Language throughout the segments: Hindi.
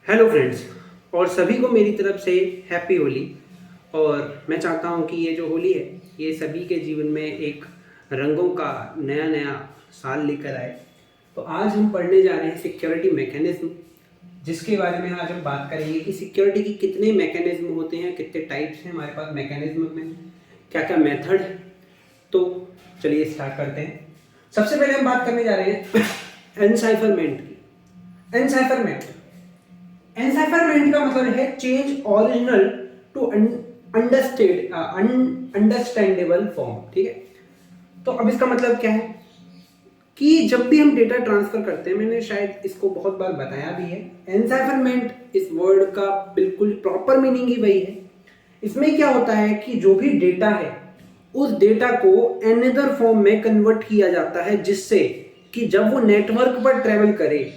हेलो फ्रेंड्स, और सभी को मेरी तरफ से हैप्पी होली। और मैं चाहता हूँ कि ये जो होली है ये सभी के जीवन में एक रंगों का नया नया साल लेकर आए। तो आज हम पढ़ने जा रहे हैं सिक्योरिटी मैकेनिज्म, जिसके बारे में आज हम बात करेंगे कि सिक्योरिटी की कितने मैकेनिज्म होते हैं, कितने टाइप्स हैं हमारे पास मैकेनिज्म में, क्या क्या मेथड है। तो चलिए स्टार्ट करते हैं। सबसे पहले हम बात करने जा रहे हैं एनसाइफरमेंट की। एनसाइफरमेंट का मतलब है change original to understandable form. ठीक है, तो अब इसका मतलब क्या है कि जब भी हम डेटा ट्रांसफर करते हैं, मैंने शायद इसको बहुत बार बताया भी है, एनसाइफरमेंट इस वर्ड का बिल्कुल प्रॉपर मीनिंग ही वही है। इसमें क्या होता है कि जो भी डेटा है उस डेटा को अनदर फॉर्म में कन्वर्ट किया जाता है, जिससे कि जब वो नेटवर्क पर ट्रेवल करे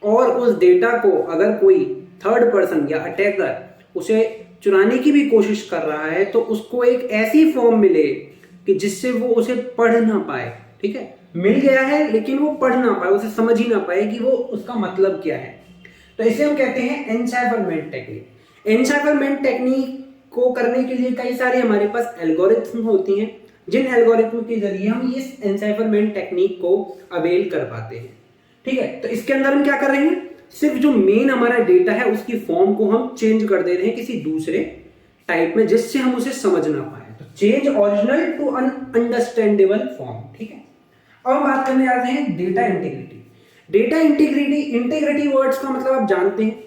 और उस डेटा को अगर कोई थर्ड पर्सन या अटैकर उसे चुराने की भी कोशिश कर रहा है तो उसको एक ऐसी फॉर्म मिले कि जिससे वो उसे पढ़ ना पाए। ठीक है, मिल गया है लेकिन वो पढ़ ना पाए, उसे समझ ही ना पाए कि वो उसका मतलब क्या है। तो इसे हम कहते हैं एनसाइफरमेंट टेक्निक। एनसाइफरमेंट टेक्निक को करने के लिए कई सारे हमारे पास एल्गोरिथम होती हैं, जिन एल्गोरिथम के जरिए हम इस एनसाइफरमेंट टेक्निक को अवेल कर पाते हैं। ठीक है, तो इसके अंदर हम क्या कर रहे हैं, सिर्फ जो मेन हमारा डेटा है उसकी फॉर्म को हम चेंज कर दे रहे हैं किसी दूसरे टाइप में, जिससे हम उसे समझ ना पाए। तो change original to un understandable form. ठीक है, अब हम बात करने जा रहे हैं data integrity. Data integrity words का मतलब आप जानते हैं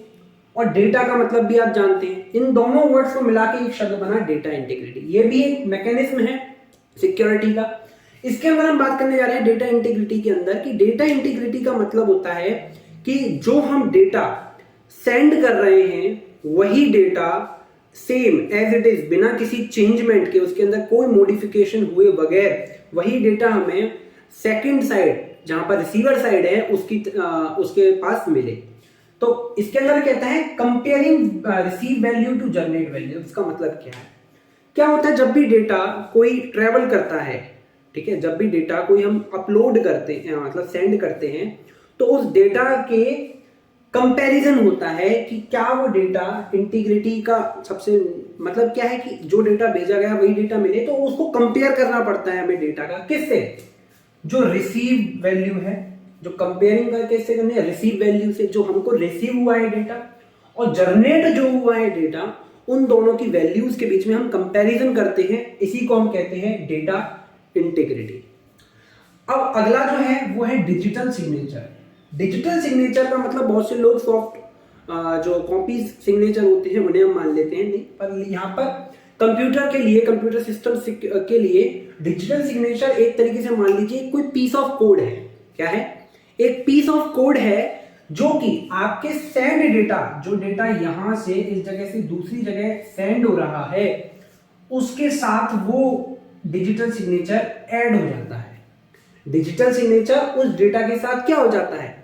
और डेटा का मतलब भी आप जानते हैं। इन दोनों वर्ड्स को मिला के एक शब्द बना डेटा इंटीग्रिटी। ये भी एक मैकेनिज्म है सिक्योरिटी का। इसके अंदर हम बात करने जा रहे हैं डेटा इंटीग्रिटी के अंदर कि डेटा इंटीग्रिटी का मतलब होता है कि जो हम डेटा सेंड कर रहे हैं वही data same as it is, बिना किसी चेंजमेंट के, उसके अंदर कोई मॉडिफिकेशन हुए बगैर वही डेटा हमें सेकंड साइड, जहां पर रिसीवर साइड है, उसके पास मिले। तो इसके अंदर कहता है comparing receive value to generate value. इसका मतलब क्या है, क्या होता है जब भी डेटा कोई ट्रेवल करता है, ठीक है, जब भी डेटा कोई हम अपलोड करते हैं, मतलब सेंड करते हैं, तो उस डेटा के कंपैरिजन होता है कि क्या वो डेटा इंटीग्रिटी का सबसे मतलब क्या है कि जो डेटा भेजा गया वही डेटा मिले। तो उसको कंपेयर करना पड़ता है हमें डेटा का किससे, जो रिसीव वैल्यू है, जो कंपेयरिंग का कैसे करने हैं, रिसीव वैल्यू से, जो हमको रिसीव हुआ है डेटा, और जनरेट जो हुआ है डेटा, उन दोनों की वैल्यूज के बीच में हम कंपैरिजन करते हैं। इसी को हम कहते हैं डेटा इंटीग्रिटी। अब अगला जो है वो है डिजिटल सिग्नेचर। डिजिटल सिग्नेचर का मतलब बहुत से लोग सॉफ्ट जो कॉपी सिग्नेचर होते हैं उन्हें हम मान लेते हैं, नहीं, पर यहाँ पर कंप्यूटर के लिए, कंप्यूटर सिस्टम के लिए डिजिटल सिग्नेचर एक तरीके से मान लीजिए कोई पीस ऑफ कोड है। क्या है, एक पीस ऑफ कोड है जो कि आपके सेंड डेटा, जो डेटा यहां से इस जगह से दूसरी जगह सेंड हो रहा है, उसके साथ वो डिजिटल सिग्नेचर ऐड हो जाता है। डिजिटल सिग्नेचर उस डेटा के साथ क्या हो जाता है,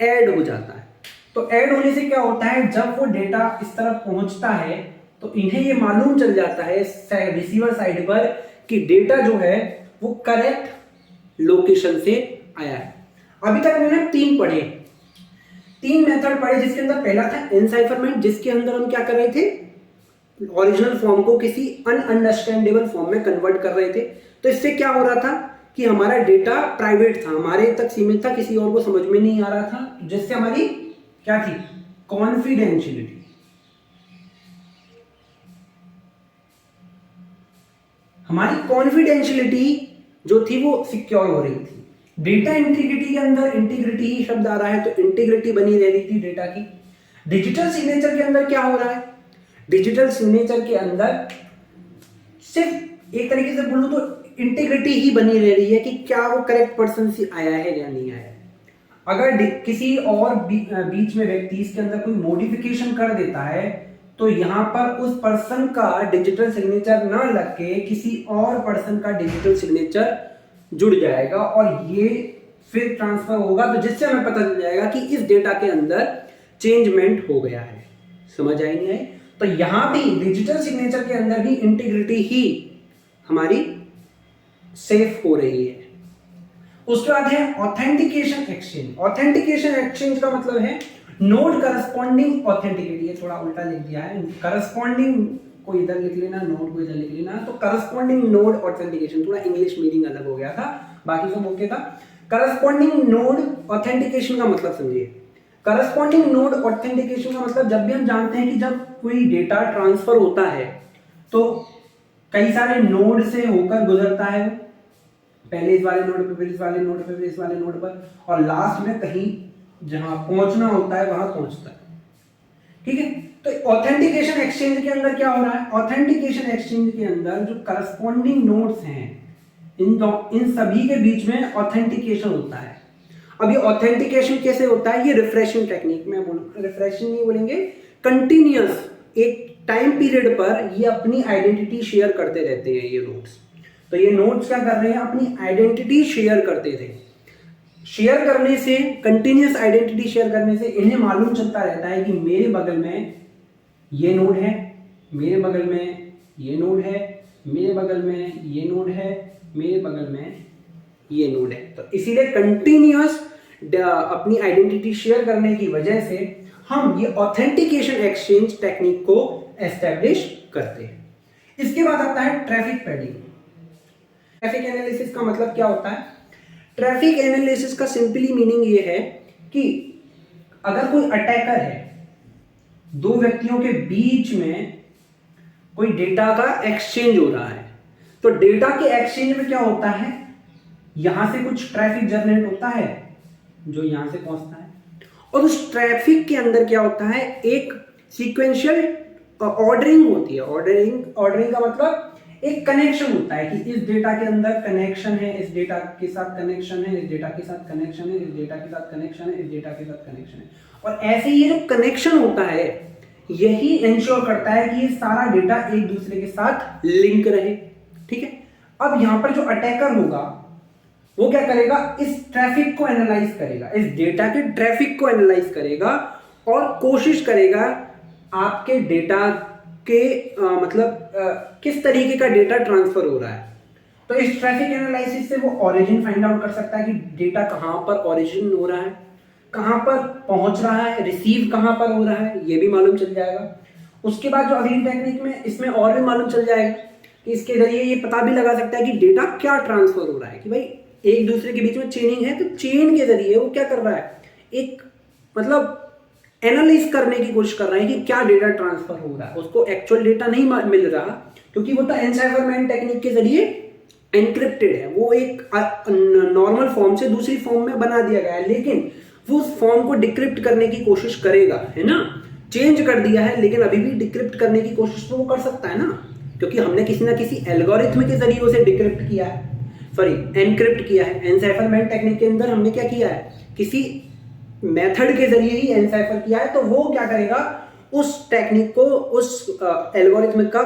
ऐड हो जाता है। तो ऐड होने से क्या होता है, जब वो डेटा इस तरफ पहुंचता है तो इन्हें ये मालूम चल जाता है रिसीवर साइड पर कि डेटा जो है वो करेक्ट लोकेशन से आया है। अभी तक मैंने तीन मेथड पढ़े, जिसके अंदर पहला था एनसाइफरमेंट, जिसके अंदर हम क्या कर रहे थे, ओरिजिनल फॉर्म को किसी अनअंडरस्टैंडेबल फॉर्म में कन्वर्ट कर रहे थे। तो इससे क्या हो रहा था कि हमारा डेटा प्राइवेट था, हमारे तक सीमित था, किसी और को समझ में नहीं आ रहा था, जिससे हमारी क्या थी, कॉन्फिडेंशियलिटी। हमारी कॉन्फिडेंशियलिटी जो थी वो सिक्योर हो रही थी। डेटा इंटीग्रिटी के अंदर इंटीग्रिटी ही शब्द आ रहा है तो इंटीग्रिटी बनी रह रही थी डेटा की। डिजिटल सिग्नेचर के अंदर क्या हो रहा है, डिजिटल सिग्नेचर के अंदर सिर्फ एक तरीके से बोलूं तो इंटीग्रिटी ही बनी रह रही है कि क्या वो करेक्ट पर्सन से आया है या नहीं आया। अगर किसी और बीच में व्यक्ति इसके अंदर कोई मॉडिफिकेशन कर देता है तो यहां पर उस पर्सन का डिजिटल सिग्नेचर ना लग के किसी और पर्सन का डिजिटल सिग्नेचर जुड़ जाएगा और ये फिर ट्रांसफर होगा, तो जिससे हमें पता चल जाएगा कि इस डेटा के अंदर चेंजमेंट हो गया है। समझ आई नहीं आई? तो यहां भी डिजिटल सिग्नेचर के अंदर भी इंटीग्रिटी ही हमारी सेफ हो रही है। उसके बाद है ऑथेंटिकेशन एक्सचेंज। ऑथेंटिकेशन एक्सचेंज का मतलब है नोड करस्पॉन्डिंग ऑथेंटिकेट, ये थोड़ा उल्टा लिख दिया है, करस्पॉन्डिंग को इधर लिख लेना, नोड को इधर लिख लेना, तो करस्पॉन्डिंग नोड ऑथेंटिकेशन, थोड़ा इंग्लिश मीनिंग अलग हो गया था, बाकी सब ओके था। करस्पॉन्डिंग नोड ऑथेंटिकेशन का मतलब समझिए। करस्पॉन्डिंग नोड ऑथेंटिकेशन का मतलब जब भी हम जानते हैं कि जब कोई डेटा ट्रांसफर होता है तो कई सारे नोड से होकर गुजरता है, पहले इस वाले नोड पे, फिर इस वाले नोड पे, फिर इस वाले नोड पर, और लास्ट में कहीं जहां पहुंचना होता है वहां पहुंचता है। ठीक है, तो ऑथेंटिकेशन एक्सचेंज के अंदर क्या हो रहा है, ऑथेंटिकेशन एक्सचेंज के अंदर जो करस्पॉन्डिंग नोड्स हैं इन सभी के बीच में ऑथेंटिकेशन होता है। अब ये ऑथेंटिकेशन कैसे होता है, ये रिफ्रेशिंग टेक्निक में बोलूं, रिफ्रेशिंग नहीं बोलेंगे, कंटिन्यूअस एक टाइम पीरियड पर ये अपनी आइडेंटिटी शेयर करते रहते हैं ये नोड्स। तो ये नोड्स क्या कर रहे हैं, अपनी आइडेंटिटी शेयर करते थे। शेयर करने से, कंटिन्यूअस आइडेंटिटी शेयर करने से इन्हें मालूम चलता रहता है कि मेरे बगल में ये नोड है, मेरे बगल में ये नोड है, मेरे बगल में ये नोड है, मेरे बगल में ये नोड है। तो इसीलिए कंटिन्यूअस अपनी आइडेंटिटी शेयर करने की वजह से हम ये ऑथेंटिकेशन एक्सचेंज टेक्निक को एस्टेब्लिश करते हैं। इसके बाद आता है ट्रैफिक पैडिंग। ट्रैफिक एनालिसिस का मतलब क्या होता है, ट्रैफिक एनालिसिस का सिंपली मीनिंग ये है कि अगर कोई अटैकर है, दो व्यक्तियों के बीच में कोई डेटा का एक्सचेंज हो रहा है, तो डेटा के एक्सचेंज में क्या होता है, यहां से कुछ ट्रैफिक जनरेट होता है जो यहां से पहुंचता है, और उस ट्रैफिक के अंदर क्या होता है, एक सीक्वेंशियल ऑर्डरिंग होती है। ऑर्डरिंग का मतलब एक कनेक्शन होता है कि इस डेटा के अंदर कनेक्शन है, इस डेटा के साथ कनेक्शन है, इस डेटा के साथ कनेक्शन है, इस डेटा के साथ कनेक्शन है, इस डेटा के साथ कनेक्शन है, और ऐसे ये जो कनेक्शन होता है यही इंश्योर करता है कि ये सारा डेटा एक दूसरे के साथ लिंक रहे। ठीक है, अब यहां पर जो अटैकर होगा वो क्या करेगा, इस ट्रैफिक को एनालाइज करेगा, इस डेटा के ट्रैफिक को एनालाइज करेगा और कोशिश करेगा आपके डेटा के किस तरीके का डेटा ट्रांसफर हो रहा है। तो इस ट्रैफिक एनालिसिस से वो ओरिजिन फाइंड आउट कर सकता है कि डेटा कहां पर ओरिजिन हो रहा है, कहां पर पहुंच रहा है, रिसीव कहां पर हो रहा है, ये भी मालूम चल जाएगा। उसके बाद जो अगली टेक्निक में इसमें और भी मालूम चल जाएगा कि इसके जरिए ये पता भी लगा सकता है कि डेटा क्या ट्रांसफर हो रहा है, कि भाई एक दूसरे के बीच में चेनिंग है, तो चेन के जरिए वो क्या कर रहा है, एक एनालाइज करने की कोशिश कर रहा है कि क्या डेटा ट्रांसफर हो रहा है। उसको एक्चुअल डेटा नहीं मिल रहा क्योंकि वो तो एनसाइफरमेंट टेक्निक के जरिए एनक्रिप्टेड है, वो एक नॉर्मल फॉर्म से दूसरी फॉर्म में बना दिया गया है, लेकिन वो उस फॉर्म को डिक्रिप्ट करने की कोशिश करेगा, है ना। चेंज कर दिया है लेकिन अभी भी डिक्रिप्ट करने की कोशिश तो वो कर सकता है ना, क्योंकि हमने किसी ना किसी एल्गोरिथम के जरिए उसे डिक्रिप्ट किया है, सॉरी एनक्रिप्ट किया है। एनसाइफरमेंट टेक्निक के अंदर हमने क्या किया है, किसी मेथड के जरिए ही एनसाइफर किया है, तो वो क्या करेगा, उस टेक्निक को, उस एल्गोरिथम का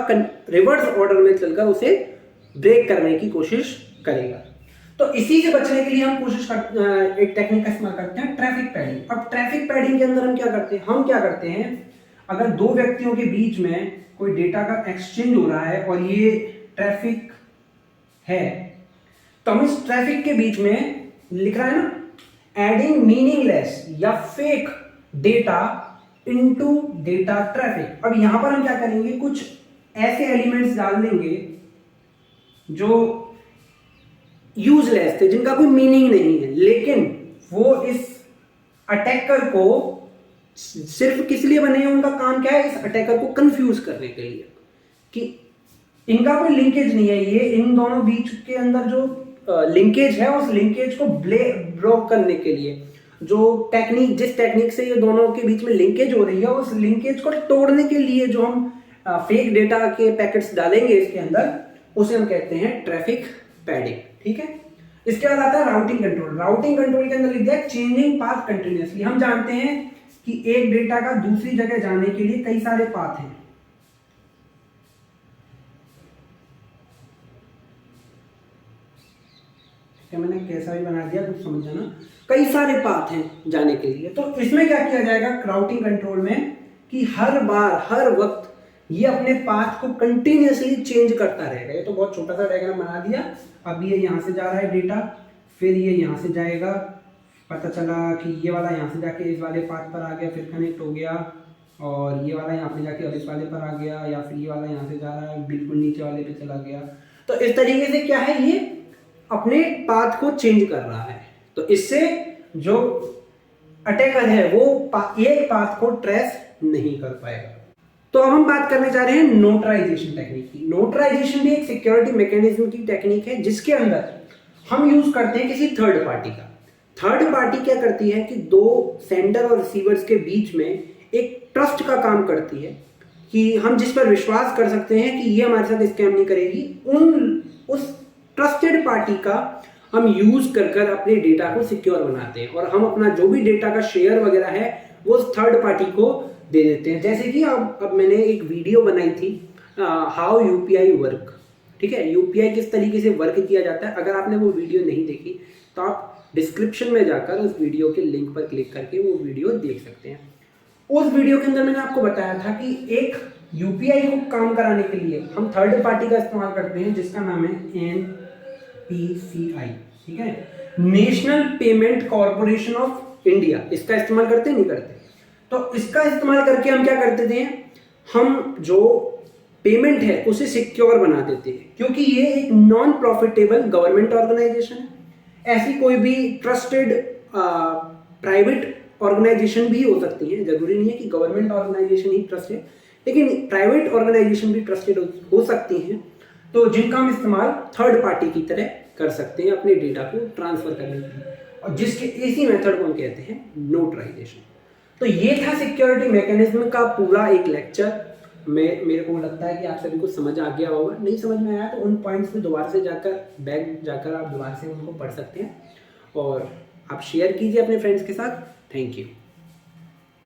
रिवर्स ऑर्डर में चलकर उसे ब्रेक करने की कोशिश करेगा। तो इसी से बचने के लिए हम एक टेक्निक का इस्तेमाल करते हैं, ट्रैफिक पैडिंग। अब ट्रैफिक पैडिंग के अंदर हम क्या करते हैं, अगर दो व्यक्तियों के बीच में कोई डेटा का एक्सचेंज हो रहा है और ये ट्रैफिक है, तो हम इस ट्रैफिक के बीच में लिख रहा है ना, एडिंग मीनिंगलेस या fake data into data traffic. अब यहां पर हम क्या करेंगे, कुछ ऐसे एलिमेंट्स डाल देंगे जो यूजलेस थे, जिनका कोई मीनिंग नहीं है, लेकिन वो इस अटैकर को सिर्फ किस लिए बने हैं, उनका काम क्या है, इस अटैकर को कंफ्यूज करने के लिए, कि इनका कोई लिंकेज नहीं है, ये इन दोनों बीच के अंदर जो लिंकेज है उस लिंकेज को ब्लॉक करने के लिए, जिस टेक्निक से ये दोनों के बीच में लिंकेज हो रही है, उस लिंकेज को तोड़ने के लिए जो हम फेक डेटा के पैकेट्स डालेंगे इसके अंदर, उसे हम कहते हैं ट्रैफिक पैडिंग। ठीक है, इसके बाद आता है राउटिंग कंट्रोल। राउटिंग कंट्रोल के अंदर लिख दिया चेंजिंग पाथ कंटिन्यूअसली। हम जानते हैं कि एक डेटा का दूसरी जगह जाने के लिए कई सारे पाथ हैं, मैंने कैसा भी बना दिया कुछ समझ जाना, कई सारे पाथ हैं जाने के लिए। तो इसमें क्या किया जाएगा राउटिंग कंट्रोल में, कि हर बार हर वक्त ये अपने पाथ को कंटिन्यूअसली चेंज करता रहेगा। ये तो बहुत छोटा सा डायग्राम बना दिया, अब ये यहाँ से जा रहा है डेटा, फिर ये यहाँ से जाएगा, पता चला कि ये वाला यहाँ से जाके इस वाले पाथ पर आ गया, फिर कनेक्ट हो गया, और ये वाला यहाँ पे जाके अब इस वाले पर आ गया, या फिर ये वाला यहाँ से जा रहा है बिल्कुल नीचे वाले पे चला गया। तो इस तरीके से क्या है, ये अपने पाथ को चेंज कर रहा है। तो इससे जो अटैकर है वो एक पाथ को ट्रेस नहीं कर पाएगा। तो अब हम बात करने जा रहे हैं नोटराइजेशन टेक्निक की। नोटराइजेशन भी एक सिक्योरिटी मैकेनिज्म की टेक्निक है जिसके अंदर हम यूज करते हैं किसी थर्ड पार्टी का। थर्ड पार्टी क्या करती है कि दो सेंडर और रिसीवर्स के बीच में एक ट्रस्ट का काम करती है कि हम जिस पर विश्वास कर सकते हैं कि ये हमारे साथ स्कैम नहीं करेगी, उस ट्रस्टेड पार्टी का हम यूज कर अपने डेटा को सिक्योर बनाते हैं, और हम अपना जो भी डेटा का शेयर वगैरह है वो उस थर्ड पार्टी को दे देते हैं। जैसे कि अब मैंने एक वीडियो बनाई थी हाउ यूपीआई वर्क, ठीक है, यूपीआई किस तरीके से वर्क किया जाता है। अगर आपने वो वीडियो नहीं देखी तो आप डिस्क्रिप्शन में जाकर उस वीडियो के लिंक पर क्लिक करके वो वीडियो देख सकते हैं। उस वीडियो के अंदर मैंने आपको बताया था कि एक यूपीआई को काम कराने के लिए हम थर्ड पार्टी का इस्तेमाल करते हैं जिसका नाम है NPCI, ठीक है, national payment corporation of India. इसका इस्तेमाल करते नहीं करते? तो इसका इस्तेमाल करके हम क्या करते थे, हम जो पेमेंट है उसे सिक्योर बना देते हैं, क्योंकि ये एक नॉन प्रॉफिटेबल गवर्नमेंट ऑर्गेनाइजेशन है। ऐसी कोई भी ट्रस्टेड प्राइवेट ऑर्गेनाइजेशन भी हो सकती है, जरूरी नहीं है कि गवर्नमेंट ऑर्गेनाइजेशन ही ट्रस्टेड, लेकिन प्राइवेट ऑर्गेनाइजेशन भी ट्रस्टेड हो सकती हैं, तो जिनका हम इस्तेमाल थर्ड पार्टी की तरह कर सकते हैं अपने डेटा को ट्रांसफर करने के लिए, और जिसके इसी मेथड को हम कहते हैं नोटराइजेशन। तो ये था सिक्योरिटी मैकेनिज्म का पूरा एक लेक्चर। मेरे को लगता है कि आप सभी को समझ आ गया होगा। नहीं समझ में आया तो उन पॉइंट्स पे दोबारा से जाकर आप दोबारा से उनको पढ़ सकते हैं, और आप शेयर कीजिए अपने फ्रेंड्स के साथ। Thank you.